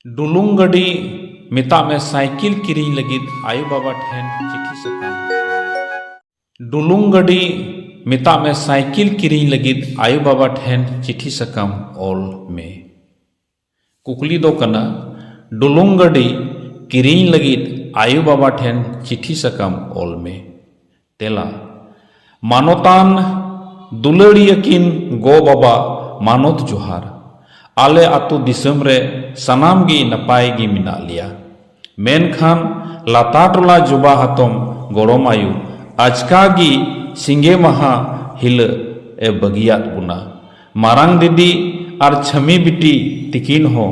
डुलुंग गड़ी मेता में साइकिल किरिंग लगित आयु बाबा ठेन चिट्ठी सकाम। डुलुंग गड़ी मेता में साइकिल किरिंग लगित आयु बाबा ठेन चिट्ठी सकाम ऑल में कुकली दो कना डुलुंग गड़ी किरिंग लगित आयु बाबा ठेन चिट्ठी सकाम ऑल में तेला मानोतान दुलड़ियकिन गो बाबा मानोत जोहार आले आतु दिसम रे सनाम गी नपाय गी मिना लिया मेनखान लाता टोला जुबा हातम गरम आयु आजका गी सिंगे महा हिल ए बगियात बुना मारांग दीदी आर छमी बिटी तिकिन हो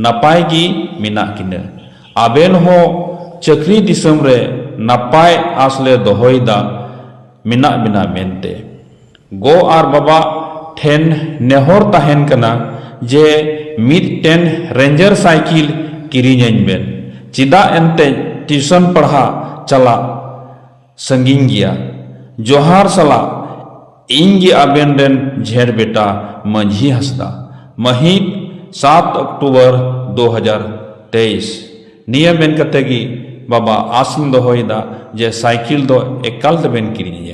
नपाय गी मिना किने आबेन हो चक्री दिसम रे नपाय आसले दोहोइदा मिना बिना मेनते गो आर बाबा ठेन नेहर ताहेन कना जे मिदटेन रेंजर साइकिल किरिंग बेन चिदा एनते ट्यूशन पढ़ा चला संगिंग गया जोहार सला इंगे आबेन रेन झेर बेटा मंझी हंसदा महित 7 अक्टूबर 2023 नियम बेन कतेगी बाबा आसिम दोहोइदा जे साइकिल दो एकाल बेन किरिंग